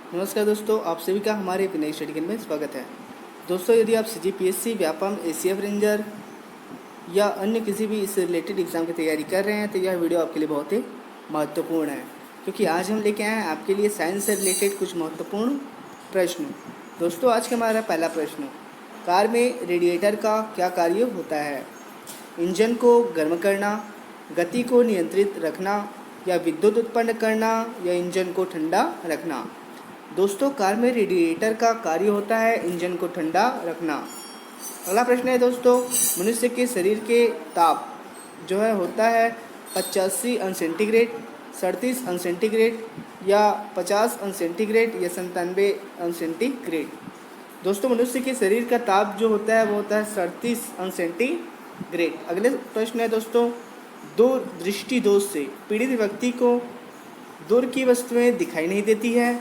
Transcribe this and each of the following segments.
नमस्कार दोस्तों, आप सभी का हमारे नई स्टडी केंद्र में स्वागत है। दोस्तों, यदि आप सीजीपीएससी, व्यापम, एसीएफ रेंजर या अन्य किसी भी इससे रिलेटेड एग्ज़ाम की तैयारी कर रहे हैं तो यह वीडियो आपके लिए बहुत ही महत्वपूर्ण है, क्योंकि आज हम लेके आए हैं आपके लिए साइंस से रिलेटेड कुछ महत्वपूर्ण प्रश्न। दोस्तों, आज का हमारा पहला प्रश्न, कार में रेडिएटर का क्या कार्य होता है? इंजन को गर्म करना, गति को नियंत्रित रखना, या विद्युत उत्पन्न करना, या इंजन को ठंडा रखना। दोस्तों, कार में रेडिएटर का कार्य होता है इंजन को ठंडा रखना। अगला प्रश्न है दोस्तों, मनुष्य के शरीर के ताप जो है होता है 85 अंश सेंटीग्रेड, 37 अंश सेंटीग्रेड, या 50 अंश सेंटीग्रेड, या 97 अंश सेंटीग्रेड। दोस्तों, मनुष्य के शरीर का ताप जो होता है वो होता है 37 अंश सेंटीग्रेड। अगले प्रश्न है दोस्तों, दूर दृष्टि दोष से पीड़ित व्यक्ति को दूर की वस्तुएं दिखाई नहीं देती है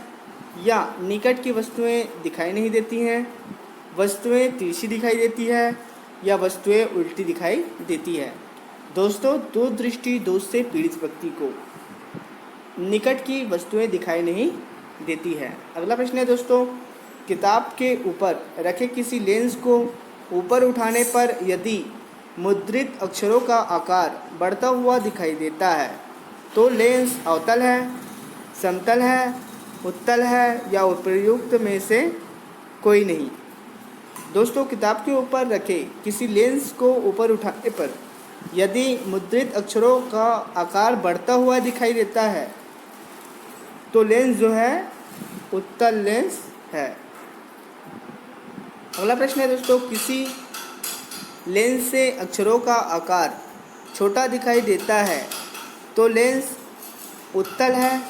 या निकट की वस्तुएं दिखाई नहीं देती हैं, वस्तुएं तिरछी दिखाई देती है या वस्तुएं उल्टी दिखाई देती है। दोस्तों, दूरदृष्टि दोष से पीड़ित व्यक्ति को निकट की वस्तुएं दिखाई नहीं देती है। अगला प्रश्न है दोस्तों, किताब के ऊपर रखे किसी लेंस को ऊपर उठाने पर यदि मुद्रित अक्षरों का आकार बढ़ता हुआ दिखाई देता है तो लेंस अवतल है, समतल है, उत्तल है, या उपर्युक्त में से कोई नहीं। दोस्तों, किताब के ऊपर रखे किसी लेंस को ऊपर उठाने पर यदि मुद्रित अक्षरों का आकार बढ़ता हुआ दिखाई देता है तो लेंस जो है उत्तल लेंस है। अगला प्रश्न है दोस्तों, किसी लेंस से अक्षरों का आकार छोटा दिखाई देता है तो लेंस उत्तल है,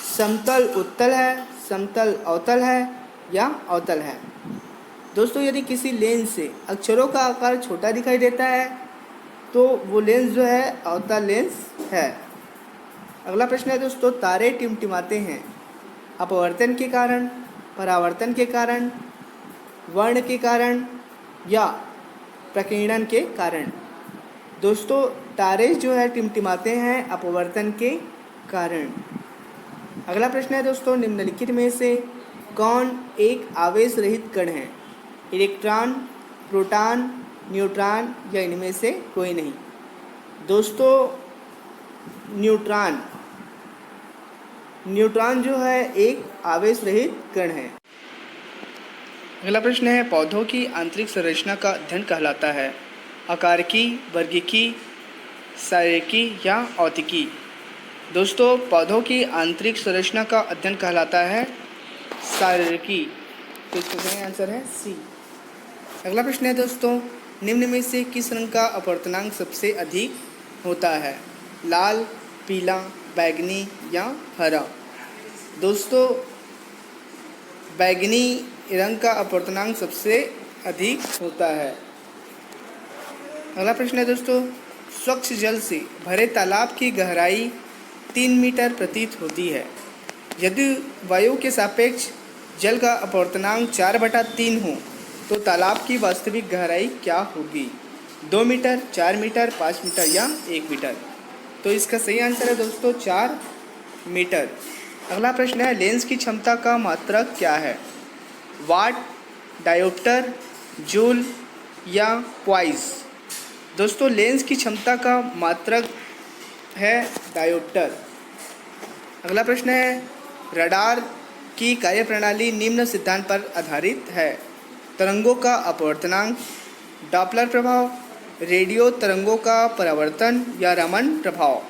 समतल उत्तल है, समतल अवतल है, या अवतल है। दोस्तों, यदि किसी लेंस से अक्षरों का आकार छोटा दिखाई देता है तो वो लेंस जो है अवतल लेंस है। अगला प्रश्न है दोस्तों, तारे टिमटिमाते हैं अपवर्तन के कारण, परावर्तन के कारण, वर्ण के कारण, या प्रकीर्णन के कारण। दोस्तों, तारे जो है टिमटिमाते हैं अपवर्तन के कारण। अगला प्रश्न है दोस्तों, निम्नलिखित में से कौन एक आवेश रहित कण है? इलेक्ट्रॉन, प्रोटॉन, न्यूट्रॉन, या इनमें से कोई नहीं। दोस्तों, न्यूट्रॉन जो है एक आवेश रहित कण है। अगला प्रश्न है, पौधों की आंतरिक संरचना का अध्ययन कहलाता है आकारिकी, वर्गीकी, शारीरिकी, या औतिकी। दोस्तों, पौधों की आंतरिक संरचना का अध्ययन कहलाता है शारीरिकी। तो इसका सही आंसर है सी। अगला प्रश्न है दोस्तों, निम्न में से किस रंग का अपवर्तनांक सबसे अधिक होता है? लाल, पीला, बैंगनी, या हरा। दोस्तों, बैंगनी रंग का अपवर्तनांक सबसे अधिक होता है। अगला प्रश्न है दोस्तों, स्वच्छ जल से भरे तालाब की गहराई 3 मीटर प्रतीत होती है। यदि वायु के सापेक्ष जल का अपवर्तनांक 4/3 हो तो तालाब की वास्तविक गहराई क्या होगी? 2 मीटर, 4 मीटर, 5 मीटर, या 1 मीटर। तो इसका सही आंसर है दोस्तों 4 मीटर। अगला प्रश्न है, लेंस की क्षमता का मात्रक क्या है? वाट, डायोप्टर, जूल, या क्वाइस। दोस्तों, लेंस की क्षमता का मात्रक है डायोप्टर। अगला प्रश्न है, रडार की कार्यप्रणाली निम्न सिद्धांत पर आधारित है? तरंगों का अपवर्तनांक, डॉपलर प्रभाव, रेडियो तरंगों का परावर्तन, या रामन प्रभाव।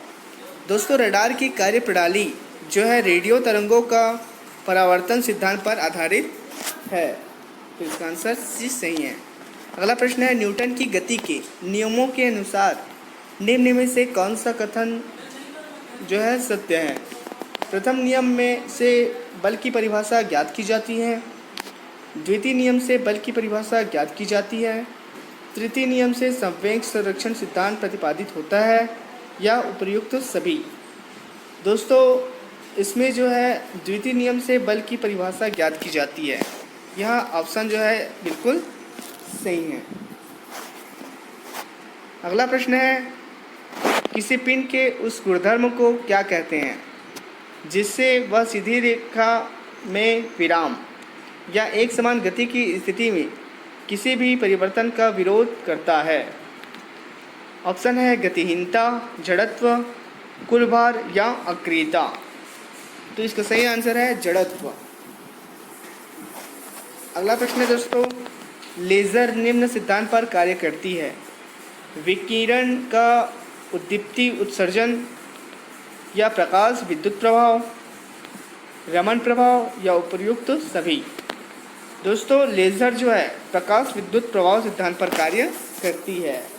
दोस्तों, रडार की कार्यप्रणाली जो है रेडियो तरंगों का परावर्तन सिद्धांत पर आधारित है। तो इसका आंसर सी सही है। अगला प्रश्न है, न्यूटन की गति के नियमों के अनुसार निम्न में से कौन सा कथन जो है सत्य है? प्रथम नियम में से बल की परिभाषा ज्ञात की जाती है, द्वितीय नियम से बल की परिभाषा ज्ञात की जाती है, तृतीय नियम से संवेग संरक्षण सिद्धांत प्रतिपादित होता है, या उपर्युक्त सभी। दोस्तों, इसमें जो है द्वितीय नियम से बल की परिभाषा ज्ञात की जाती है। यह ऑप्शन जो है बिल्कुल सही है। अगला प्रश्न है, किसी पिंड के उस गुणधर्म को क्या कहते हैं जिससे वह सीधी रेखा में विराम या एक समान गति की स्थिति में किसी भी परिवर्तन का विरोध करता है। ऑप्शन है गतिहीनता, जड़त्व, कुल भार या अक्रियता। तो इसका सही आंसर है जड़त्व। अगला प्रश्न है दोस्तों, लेज़र निम्न सिद्धांत पर कार्य करती है। विकिरण का उद्दीप्ति उत्सर्जन या प्रकाश विद्युत प्रभाव, रमण प्रभाव या उपर्युक्त सभी। दोस्तों लेज़र जो है प्रकाश विद्युत प्रभाव सिद्धांत पर कार्य करती है।